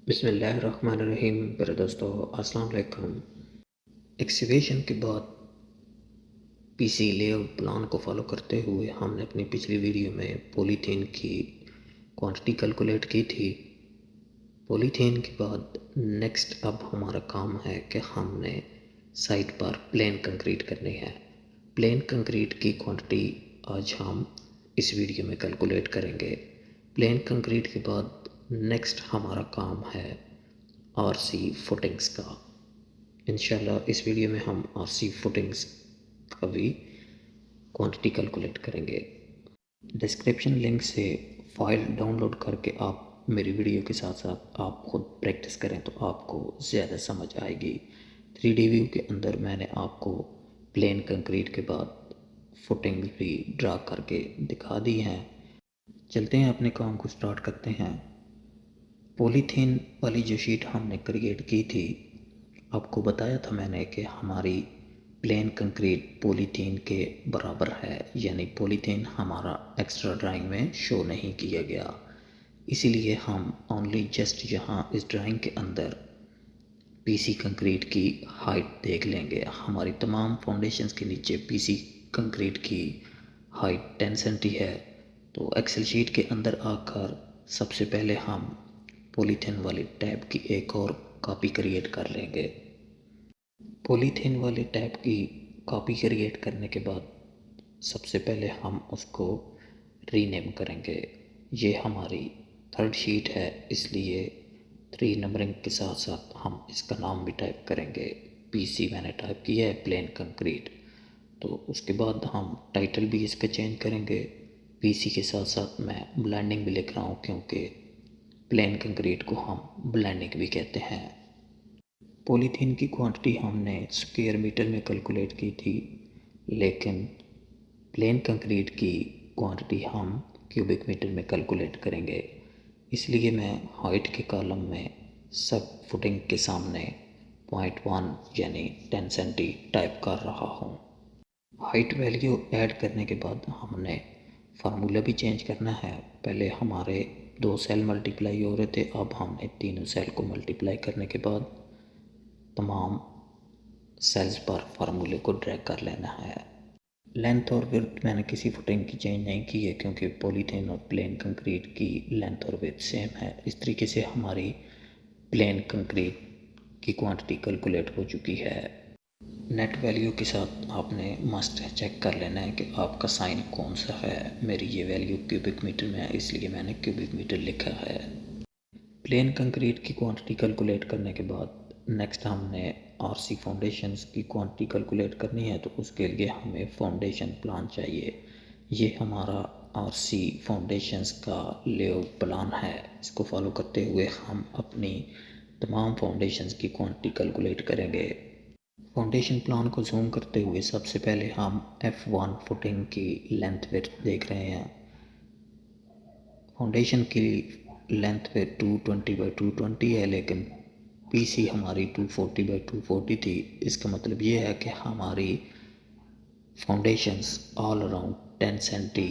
बिस्मिल्लाहिर्रहमानिर्रहीम। मेरे दोस्तों, अस्सलाम वालेकुम। एक्सकवेशन के बाद पीसी लेआउट प्लान को फॉलो करते हुए हमने अपनी पिछली वीडियो में पॉलीथीन की क्वांटिटी कैलकुलेट की थी। पॉलीथीन के बाद नेक्स्ट अब हमारा काम है कि हमने साइट पर प्लेन कंक्रीट करनी है। प्लेन कंक्रीट की क्वांटिटी आज हम इस वीडियो में कैलकुलेट करेंगे। प्लेन कंक्रीट के बाद नेक्स्ट हमारा काम है आरसी फुटिंग्स का। इंशाल्लाह इस वीडियो में हम आरसी फुटिंग्स का भी क्वांटिटी कैलकुलेट करेंगे। डिस्क्रिप्शन लिंक से फाइल डाउनलोड करके आप मेरी वीडियो के साथ साथ आप खुद प्रैक्टिस करें तो आपको ज़्यादा समझ आएगी। 3D व्यू के अंदर मैंने आपको प्लेन कंक्रीट के बाद फुटिंग भी ड्रा करके दिखा दी हैं। चलते हैं अपने काम को स्टार्ट करते हैं। पॉलीथीन वाली जो शीट हमने क्रिएट की थी, आपको बताया था मैंने कि हमारी प्लेन कंक्रीट पॉलीथीन के बराबर है, यानी पॉलीथीन हमारा एक्स्ट्रा ड्राइंग में शो नहीं किया गया। इसीलिए हम ओनली जस्ट यहाँ इस ड्राइंग के अंदर पीसी कंक्रीट की हाइट देख लेंगे। हमारी तमाम फाउंडेशंस के नीचे पीसी कंक्रीट की हाइट 10 सेंटी है। तो एक्सेल शीट के अंदर आकर सबसे पहले हम पॉलीथीन वाली टैब की एक और कॉपी क्रिएट कर लेंगे। पॉलीथीन वाले टैब की कॉपी क्रिएट करने के बाद सबसे पहले हम उसको रीनेम करेंगे। ये हमारी थर्ड शीट है, इसलिए 3 नंबरिंग के साथ साथ हम इसका नाम भी टाइप करेंगे। पीसी मैंने टाइप किया है प्लेन कंक्रीट। तो उसके बाद हम टाइटल भी इसका चेंज करेंगे। पीसी के साथ साथ मैं ब्लेंडिंग भी लिख रहा हूँ, क्योंकि प्लेन कंक्रीट को हम ब्लेंडिंग भी कहते हैं। पॉलीथीन की क्वांटिटी हमने स्क्वायर मीटर में कैलकुलेट की थी, लेकिन प्लेन कंक्रीट की क्वांटिटी हम क्यूबिक मीटर में कैलकुलेट करेंगे। इसलिए मैं हाइट के कॉलम में सब फुटिंग के सामने 0.1 यानी 10 सेंटी टाइप कर रहा हूँ। हाइट वैल्यू ऐड करने के बाद हमने फार्मूला भी चेंज करना है। पहले हमारे 2 सेल मल्टीप्लाई हो रहे थे, अब हमने तीनों सेल को मल्टीप्लाई करने के बाद तमाम सेल्स पर फार्मूले को ड्रैग कर लेना है। लेंथ और विड्थ मैंने किसी फुटिंग की चेंज नहीं की है, क्योंकि पॉलीथीन और प्लेन कंक्रीट की लेंथ और विड्थ सेम है। इस तरीके से हमारी प्लेन कंक्रीट की क्वांटिटी कैलकुलेट हो चुकी है। नेट वैल्यू के साथ आपने मस्ट चेक कर लेना है कि आपका साइन कौन सा है। मेरी ये वैल्यू क्यूबिक मीटर में है, इसलिए मैंने क्यूबिक मीटर लिखा है। प्लेन कंक्रीट की क्वांटिटी कैलकुलेट करने के बाद नेक्स्ट हमने आरसी फाउंडेशंस की क्वांटिटी कैलकुलेट करनी है। तो उसके लिए हमें फाउंडेशन प्लान चाहिए। ये हमारा आरसी फाउंडेशंस का लेआउट प्लान है। इसको फॉलो करते हुए हम अपनी तमाम फाउंडेशंस की क्वांटिटी कैलकुलेट करेंगे। फाउंडेशन प्लान को जूम करते हुए सबसे पहले हम F1 फुटिंग की लेंथ विड्थ देख रहे हैं। फाउंडेशन की लेंथ पे 220 है, लेकिन पीसी हमारी 240 थी। इसका मतलब ये है कि हमारी फाउंडेशंस ऑल अराउंड 10 सेंटी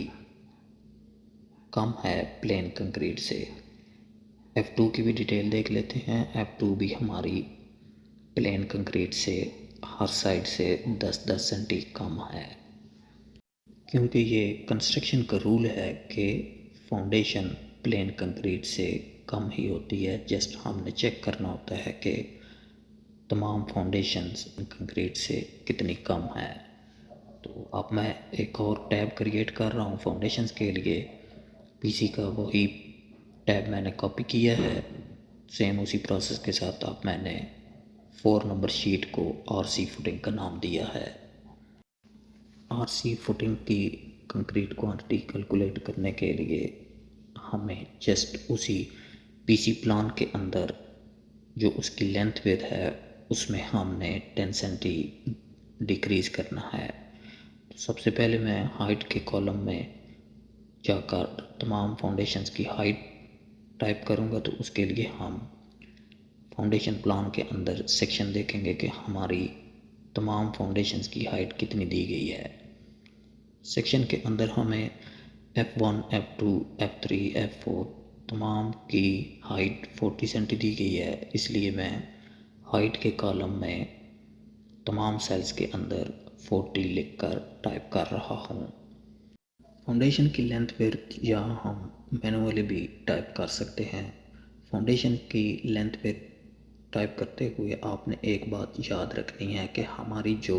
कम है प्लेन कंक्रीट से। F2 की भी डिटेल देख लेते हैं। F2 भी हमारी प्लेन कंक्रीट से हर साइड से 10-10 सेंटी कम है, क्योंकि ये कंस्ट्रक्शन का रूल है कि फाउंडेशन प्लेन कंक्रीट से कम ही होती है। जस्ट हमने चेक करना होता है कि तमाम फाउंडेशंस कंक्रीट से कितनी कम है। तो अब मैं एक और टैब क्रिएट कर रहा हूँ फाउंडेशंस के लिए। पीसी का वही टैब मैंने कॉपी किया है। सेम उसी प्रोसेस के साथ अब मैंने 4 नंबर शीट को आरसी फुटिंग का नाम दिया है। आरसी फुटिंग की कंक्रीट क्वांटिटी कैलकुलेट करने के लिए हमें जस्ट उसी पीसी प्लान के अंदर जो उसकी लेंथ विड्थ है उसमें हमने 10 सेंटी डिक्रीज़ करना है। तो सबसे पहले मैं हाइट के कॉलम में जाकर तमाम फाउंडेशंस की हाइट टाइप करूँगा। तो उसके लिए हम फाउंडेशन प्लान के अंदर सेक्शन देखेंगे कि हमारी तमाम फाउंडेशंस की हाइट कितनी दी गई है। सेक्शन के अंदर हमें F1, F2, F3, F4 तमाम की हाइट 40 सेंटी दी गई है, इसलिए मैं हाइट के कॉलम में तमाम सेल्स के अंदर 40 लिखकर टाइप कर रहा हूँ। फाउंडेशन की लेंथ विड्थ यहाँ हम मैनुअली भी टाइप कर सकते हैं। फाउंडेशन की लेंथ विड्थ टाइप करते हुए आपने एक बात याद रखनी है कि हमारी जो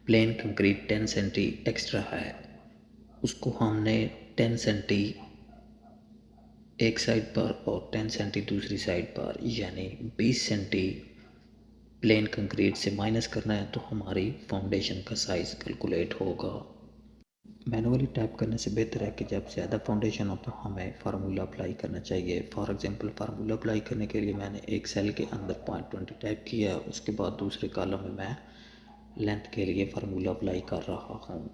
प्लेन कंक्रीट 10 सेंटी एक्स्ट्रा है उसको हमने 10 सेंटी एक साइड पर और 10 सेंटी दूसरी साइड पर यानी 20 सेंटी प्लेन कंक्रीट से माइनस करना है, तो हमारी फाउंडेशन का साइज़ कैलकुलेट होगा। मैनुअली टाइप करने से बेहतर है कि जब ज़्यादा फाउंडेशन हो तो हमें फार्मूला अप्लाई करना चाहिए। फॉर एग्जांपल फार्मूला अप्लाई करने के लिए मैंने एक सेल के अंदर 0.20 टाइप किया, उसके बाद दूसरे कॉलम में मैं लेंथ के लिए फार्मूला अप्लाई कर रहा हूँ।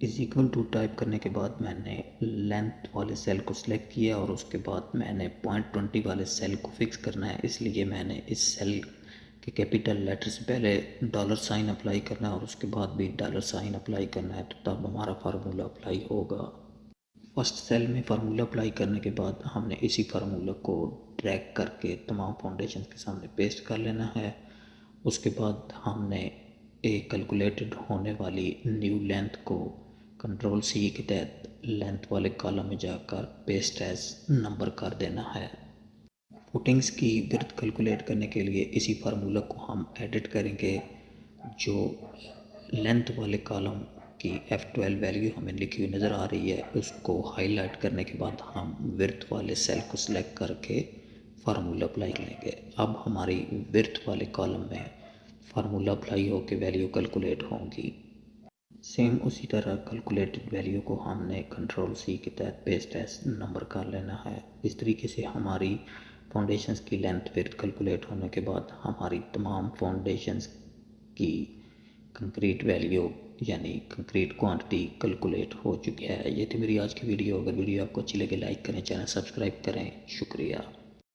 इज इक्वल टू टाइप करने के बाद मैंने लेंथ वाले सेल को सिलेक्ट किया और उसके बाद मैंने 0.20 वाले सेल को फिक्स करना है, इसलिए मैंने इस सेल के कैपिटल लेटर से पहले डॉलर साइन अप्लाई करना है और उसके बाद भी डॉलर साइन अप्लाई करना है, तो तब हमारा फार्मूला अप्लाई होगा। फर्स्ट सेल में फार्मूला अप्लाई करने के बाद हमने इसी फार्मूला को ड्रैग करके तमाम फाउंडेशन के सामने पेस्ट कर लेना है। उसके बाद हमने एक कैलकुलेटेड होने वाली न्यू लेंथ को कंट्रोल C के तहत लेंथ वाले कॉलम में जाकर पेस्ट एज नंबर कर देना है। फुटिंग्स की विड्थ कैलकुलेट करने के लिए इसी फार्मूला को हम एडिट करेंगे। जो लेंथ वाले कॉलम की F12 वैल्यू हमें लिखी हुई नज़र आ रही है, उसको हाईलाइट करने के बाद हम विड्थ वाले सेल को सिलेक्ट करके फार्मूला अप्लाई करेंगे। अब हमारी विड्थ वाले कॉलम में फार्मूला अप्लाई होकर वैल्यू कैलकुलेट होंगी। सेम उसी तरह कैलकुलेटेड वैल्यू को हमने कंट्रोल C के तहत पेस्ट एज नंबर कर लेना है। इस तरीके से हमारी फाउंडेशंस की लेंथ विड्थ कैलकुलेट होने के बाद हमारी तमाम फाउंडेशंस की कंक्रीट वैल्यू यानी कंक्रीट क्वांटिटी कैलकुलेट हो चुकी है। ये थी मेरी आज की वीडियो। अगर वीडियो आपको अच्छी लगे लाइक करें, चैनल सब्सक्राइब करें। शुक्रिया।